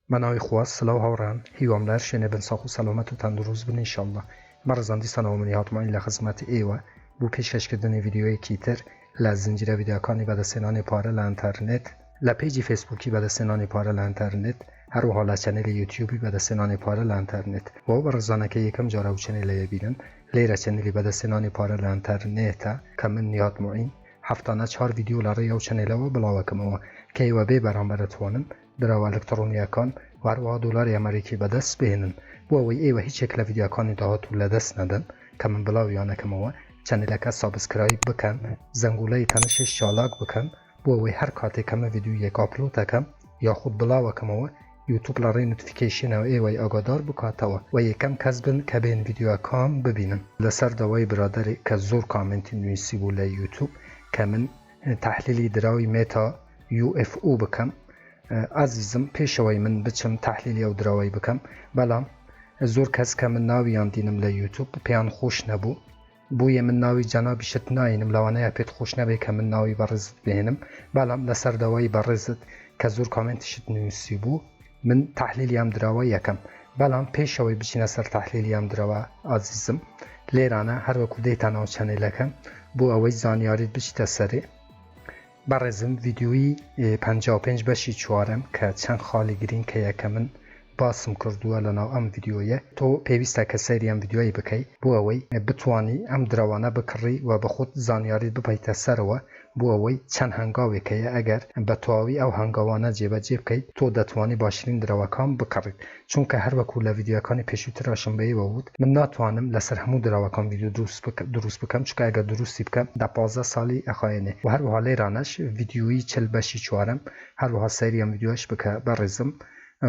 مناوی خواست سلاو هاوران هیوام لر شنه بن ساخو سلامت و تندروز بن انشالله مرزان دیسان و منی هاتمان لخدمت ایوه بو پیشکش کردن ویدیوی کیتر لزنجیره ویدیوکانی بعد سنان پاره لانترنت لپیجی فیسبوکی بعد سنان پاره لانترنت هر حالا چنل یوتیوبی بعد سنان پاره لانترنت و برزانه که یکم جاره و چنل یبینن لیره چنلی بعد سنان پاره لانترنت کمن نیات معین هفتانه 4 ویدیو لاره یو چنل و بلاوکم که ایوه بی برانبر توانم درو الکترونیکان و هر دلار امریکی به دست بهنن بو اوی ایوه هیچ شکل ویدیوکانی دهاتو لدست ندن که من بلاویانه کموه چنلکه سابسکرایب بکن زنگوله تنشش شالاک بکن بو اوی هر کاتی کم ویدیو یک آپلود کم یا خود بلاوه کموه یوتیوب لاره نوتیفیکیشن و ایوه آگادار بکاتوه و یکم کسبن که بین ویدیوکام ببینن لسر دوای برادری که زور کامنتی نویسی بو لیوتیوب که من تحلیلی دراوی میتا UFO بکم عزیزم پیشوی من بچم تحلیلی او دراوی بکم بلام زور کس که من ناویان دینم لیوتیوب پیان خوش نبو بوی من ناوی جنابی شت ناینم لوانه پیت خوش نبی که من ناوی برزت بینم بلام لسر دوای برزت که زور کامنت شت نویسی بو من تحلیلی هم دراوی یکم بلام پیشوی بچین سر تحلیلی هم دراوی عزیزم لیرانه هر وکو دیتان او چنلکم بو اوی زانیارید بچیت سری برزم ویدیوی 55 بشی چوارم که چند خالی گرین که یکمن باسم کردووە لەناو ئەم ویدیۆیە تۆ پێویستە کە سەیری ئەم ویدیۆی بکەیت بۆ ئەوەی بتوانی ئەم دراوانە بکڕی و بە خۆت زانیاریت بپەیتە سەرەوە بۆ ئەوەی چەند هەنگاوێکەیە ئەگەر بە تەواوی ئەو هەنگاوانە جێبەجێ بکەیت تۆ دەتوانی باشترین دراوەکان بکڕیت چونکە هەر وەکو لە ویدیۆکانی پێشووتراشم بەیەوە وت من ناتوانم لەسەر هەموو دراوەکان ویدیۆ دروست بکەم چونکە ئەگەر دروستی بکەم دا 15 ساڵی ئەخایێنێ و هەروەها لێرانەش ویدیۆی 40 بەشی چوارم هەروەها سەیری ئەم ویدیۆش بکە بەڕێزم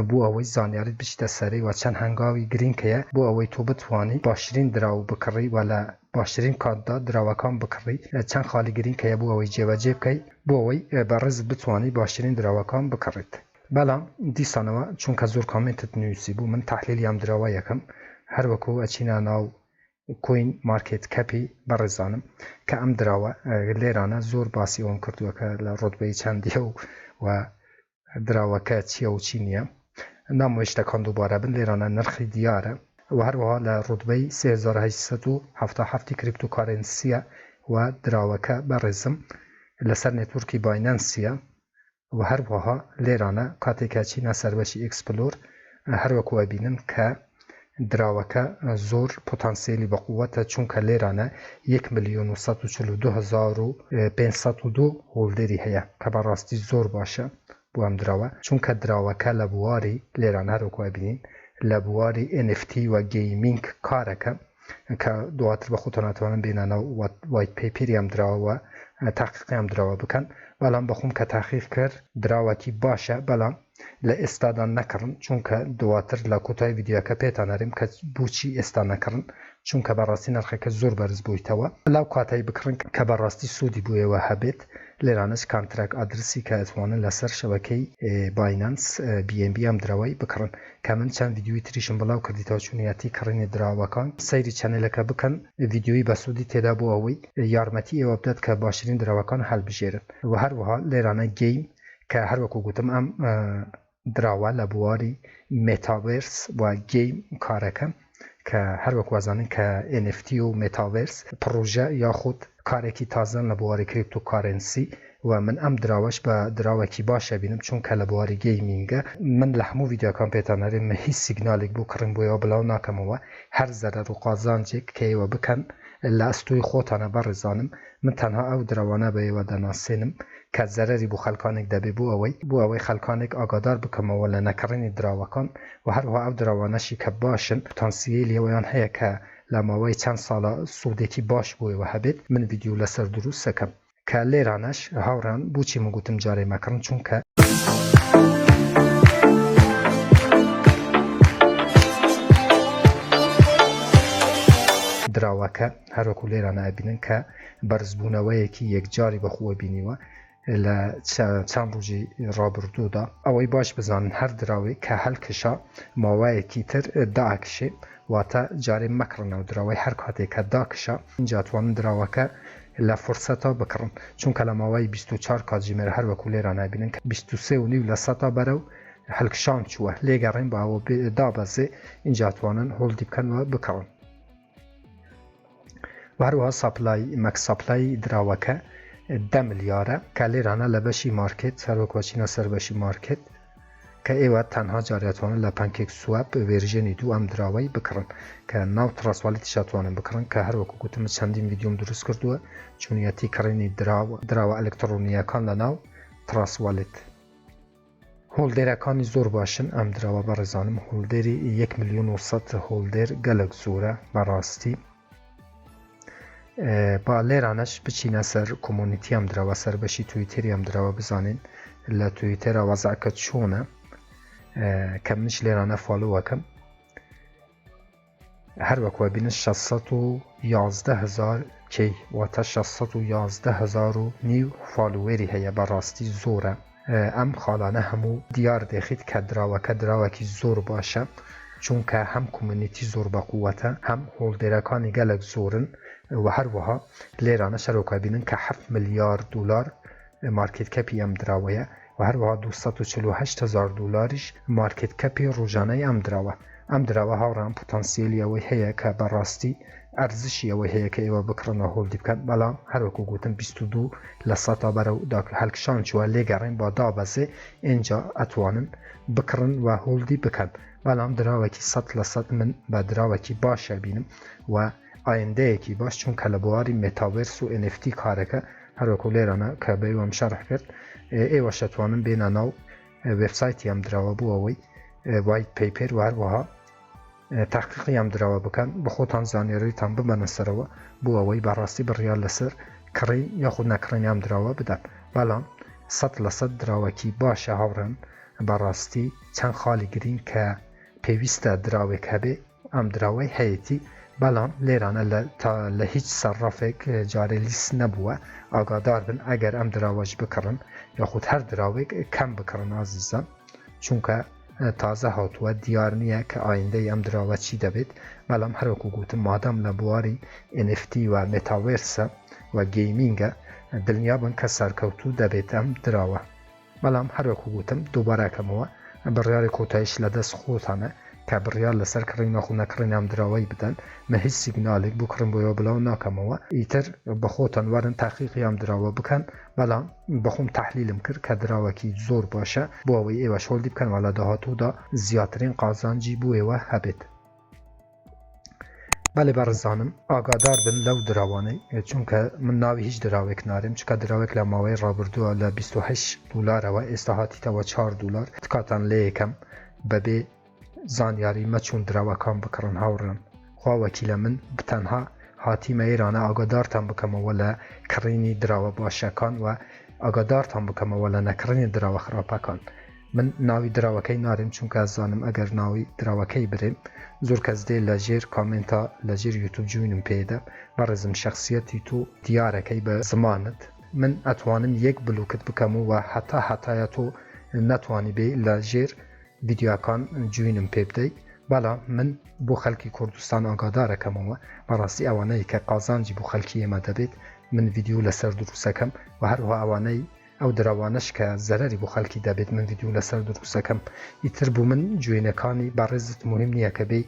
بۆ ئەوەی زانیاریت بچیتە سەری و چەند هەنگاوی گرینکەیە بۆ ئەوەی تۆ بتوانی باشترین دراو بکڕی و لە باشترین کاتدا دراوەکان بکڕی چەند خاڵی گرینکەیە بۆ ئەوەی جێبەجێ بکەیت بۆ ئەوەی بەڕێز بتوانی باشترین دراوەکان بکڕیت بەڵام دیسانەوە چونکە زۆر کامنتت نووسی بوو من تحلیلی ئەم دراوە یەکەم هەر وەکو ئەچینە ناو کوین مارکێت کەپی بەڕێزانم کە ئەم دراوە لێرانە زۆر باسی ئەوم کردووە کە لە ڕۆتبەی چەندیە و دراوەکە چییە و چی نییە نامۆیشتەکان دووبارە بن لێرانە نرخی دیارە و هەروەها لە ڕوتبەی 3877 کریپتۆکارنسیە و دراوەکە بەڕێزم لەسەر نێتورکی باینەنسیە و هەروەها لێرانە کاتێکە چینە سەربەشی ئێکسپلۆر هەروەکو ئەبینن کە دراوەکە زۆر پۆتانسیێلی بەقووەتە چونکە لێرانە 1,442,502 هۆڵدەری هەیە کە بەڕاستی زۆر باشە بۆ ئەم دراوە چونکە دراوەکە لە بواری لێران هەروەکو ئەبینین لە بواری NFT و گەیمینگ کارەکە کە دواتر بە خۆتان ناتوانن بێنانە وایت پێپری ئەم دراوە تاقیقی ئەم دراوە بکەن بەڵام بەخۆم کە تاقیق کرد دراوەکی باشە بەڵام لە ئێستادان نەکردن چونکە دواتر لە کۆتای ڤیدیۆکە پێتان هەرێم کە بۆچی ئێستا نەکردن چونکە بەڕاستی نرخەکە زۆر بەرز بوویتەوە لەو کاتای بکڕن کە بەڕاستی سوودی بوویەوە هەبێت لێرانش کانتراک ئادرسی کە ئەتوانن لەسەر شەبەکەی باینانس BNB ئەم دراوەی بکڕن کە من چەند ڤیدیۆی تریشم بڵاو کردیتەوە چونیەتی کڕینی دراوەکان سەیری چەنێلەکە بکەن ڤیدیۆی بە سوودی تێدا بۆ ئەوەی یارمەتی ئێوە بدات کە باشترین دراوەکان هەڵبژێرن و هەروەها لێرانە گەیم کە هەروەکو گوتم ئەم دراوە لە بواری مێتاڤێرس و گەیم کارەکە کە هەروەکو وازانن کە NFT و مێتاڤێرس پرۆژە یاخود کارێکی تازەن لە بواری کریپتۆکارنسی و من ئەم دراوەش بە دراوەکی باشە بینم چونکە لە بواری گەیمینگە من لە هەموو ڤیدیۆکان پێتان هەرێم هیچ سیگنالێک بۆ کڕین بۆیەوە بڵاو ناکەمەوە هەر زەرەر و قازانجێک کە ئێوە بکەن لە ئەستۆی خۆتانە بەڕێزانم من تەنها ئەو دراوانە بە ئێوە دەناسێنم کە زەرەری بۆ خەلکانێک دەبێ بۆ ئەوەی خەلکانێک ئاگادار بکەمەوە لە نەکڕینی دراوەکان و هەروەها ئەو دراوانەشی کە باشن پۆتانسیێلی ئەویان هەیە کە لە ماوەی چەند ساڵە سوودێکی باش بۆیەوە هەبێت من ڤیدیۆ لەسەر دروست دەکەم کە لێرانەش هاوڕان بۆچی من گوتم جارێ مەکڕن چونکە دراوەکە هەروەکو لێرانە ئەبینن کە بەرزبوونەوەیەکی یەکجاری بەخۆوە بینیوە لە چەند ڕۆژی ڕابردوودا ئەوەی باش بزانن هەر دراوەی کە هەڵکشا ماوەیەکی تر داکشێ واتە جارێ مەکڕنەوە دراوەی هەر کاتێک کە داکشا اینجا توانن دراوەکە لە فرسەتا بکڕن چونکە لە ماوەی 24 کاتژمێر هەروەکو لێرانە بینن کە 23.5 لە سەتا بەرەو هەڵکشان چووە لێگەڕین بە ئەوە دابەزێ اینجا توانن هۆڵدی بکەنەوە بکڕن. هەروەها مەکس ساپلای دراوەکە 10 ملیارە کە لێرانە لە بەشی مارکت هەروەکوچینە سەر بەشی مارکت کە ئێوە تەنها جارێتوانن لە پانکێک سواب ڤێرژێنی دوو ئەم دراوەی بکڕن کە ناو تراسوالیتی شاتوانن بکڕن کە هەروەکو گوتمە چەندین ڤیدیۆم دروست کردووە چونیەتی کڕینی دراوە ئەلکترۆنیەکان لە ناو تراسوالیت. هۆڵدێرەکانی زۆر باشن ئەم دراوە بەڕێزانم هۆڵدێری 1 ملیۆن و 100 هۆڵدێر گەلک زۆرە بەڕاستی. با لێرانەش بچینە سەر کۆمۆنیتی ئەم دراوە سەر بەشی تویتەری ئەم دراوە بزانین لە تویتەرە وەزعکە چۆنە کە منش لێرانە فالۆوەکەم هەروەکوە بینن 611,000 کەی واتە 611,000 فالوێری هەیە بەڕاستی زۆرە. ئەم خاڵانە هەموو دیار دەخیت کە دراوەکە دراوەکی زۆر باشە چونکە هەم کۆمونیتی زۆر بەقووەتە هەم هۆڵدێرەکانی گەلک زۆرن و هەروەها لێرانە شەرۆکە بینن کە 7 ملیار دلار مارکت کەپی ئەم دراوەیە و هەروەها 248,000 دلاریش مارکت کەپی ڕۆژانەی ئەم دراوە. ئەم دراوە هاوڕان پۆتەنسیێلی ئەوەی هەیە کە بەڕاستی ئەرزشی ئەوەی هەیە کە ئێوە بکڕنەوە هۆڵدی بکەن بەڵام هەروەکو گوتم 22 لە 100 بەرەو هەڵکشان چووە لێگەڕین با دابەزێ ئینجا ئەتوانن بکڕن و هۆڵدی بکەن بەڵام دراوەکی 100% من بە دراوەکی باشە بینم و ئایندەیەکی باش چونکە لە بواری مێتاڤێرس و NFT کارەکە هەروەکو لێرانە کە بەیوەم شەرح کرد ئێوە شەتوانن بێنە ناو وێبسایتی ئەم دراوە بوو ئەوەی وایت پەیپەر و هەروەها تحقیقی ئەم دراوە بکەن بە خۆتان زانیاریتان ببەنە سەرەوە بۆ ئەوەی بەڕاستی بڕیار لەسەر کڕی یاخود نەکڕینی ئەم دراوە بدەن بەڵام 100% دراوەکی باشە هاوڕێن بەڕاستی چەند خاڵی گرین کە پێویستە دراوێک هەبێ ئەم دراوەی هەیەی بەڵام لێرانە لە هیچ سەرڕافێک جارێ لیست نەبووە ئاگادار بن ئەگەر ئەم دراوەش بکڕن یاخود هەر دراوێک کەم بکڕن ئازیزان چونکە تازە هاتووە دیار نییە کە ئایندەی ئەم دراوە چی دەبێت بەڵام هەروەکو گوتم مادام لە بواری NFT و مێتاڤێرسە و گەیمینگە دڵنیا بن کە سەرکەوتوو دەبێت ئەم دراوە بەڵام هەروەکو گوتم دووبارەکەمەوە بڕیاری کۆتاییش لە دەست خۆتانە کە بڕیار لەسەر کڕین ناخۆ نەکڕین ئەم دراوەی بدەن مە هیچ سیگنالێک بکڕن بۆیەوە بڵاو ناکەمەوە ئیتر بە خۆتان وارن تاقیقی ئەم دراوە بکەن بەڵام بەخۆم تەحلیلم کرد کە دراوەکی زۆر باشە بۆ ئەوەی ئێوە هۆڵدی بکەن و لە داهاتوودا زیاترین قازانجی بۆ ئێوە هەبێت. بەڵێ بەڕزانم ئاگادار بن لەو دراوانەی چونکە من ناوی هیچ دراوێک نارم چکە دراوێک لە ماوەی ڕابردووە لە 28 دلارەوە ئێستا هاتیتەوە 4 دلار تکاتان لێ یەکەم بەبێ زانیاری مەچون دراوەکان بکڕن هاوڕێن خواوەکی لە من بتەنها هاتیمە ئێرانە ئاگادارتان بکەمەوە لە کڕینی دراوە باشەکان و ئاگادارتان بکەمەوە لە نەکڕنی دراوە خراپەکان. من ناوی دراوەکەی نارم چونکە زانم ئەگەر ناوی دراوەکەی برێم زۆر کەس دێ لە ژێر کامنتا لە ژێر یوتوب جوینم پێدە بەڕێزم شخصیەتی تو دیارەکەی بە زمانت من ئەتوانم یەک بلوکت بکەم و هەتایە تۆ نەتوانی بێ لە ژێر ڤیدیۆکان جوینم پێ بدەیت بەڵام من بۆ خەڵکی کوردستان ئاگادارەکەمەوە بەڕاستی ئەوانەی کە قازانجی بۆ خەڵکی ئێمە دەبێت من ڤیدیۆ لەسەر دروستەکەم و هەروەها ئەوانەی ئەو دراوانش کە زەرەری بۆ خەڵکی دەبێت من ڤیدیۆ لەسەر دروستەکەم ئیتر بوو من جوێنەکانی بەڕێزت مهم نییە کە بێ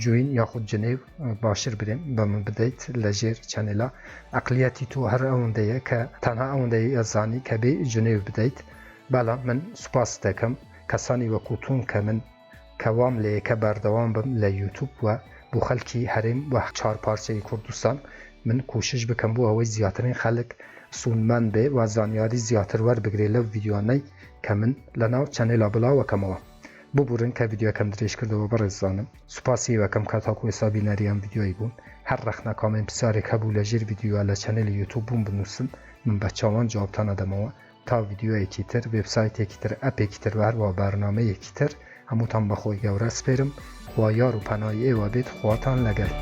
جوین یاخود جنێو باشتر برێم بە من بدەیت لە ژێر چەنێلا ئەقلیەتی تۆ هەر ئەوەندەیە کە تەنها ئەوەندەی ئەزانی کە بێ جنێو بدەیت بەڵام من سوپاس دەکەم کەسانی وەکوتون کە من کەوام لە یەکە بەردەوام بم لە یوتوب و بۆ خەڵکی هەرێم و 4 پارچەی کوردستان من کوشش بکەم بۆ ئەوەی زیاترین خەڵک سوونمان بێ و زانیاری زیاتر وەربگرێ لەو ڤیدیۆانەی کە من لەناو چەنێلا بڵاوەکەمەوە ببورن کە ڤیدیۆکەم درێژ کردەوە بەڕێزانم سوپاسی وەکەم کاتاکو ئێستا بینەری ئەم ڤیدیۆی بوون هەر ڕەخنە کامنت پرسیارێک هەبوو لە ژێر ڤیدیۆ لە چەنێلی یوتوب بوون بنووسن من بە چاوان جوابتان ئەدەمەوە تا ڤیدیۆیەکی تر وێبسایتێکی تر ئەپێکی تر و هەروە بەرنامەیەکی تر هەمووتان بەخۆی گەورە سپێرم خوا یار و پەنای ئێوە بێت خواتان لەگەڵ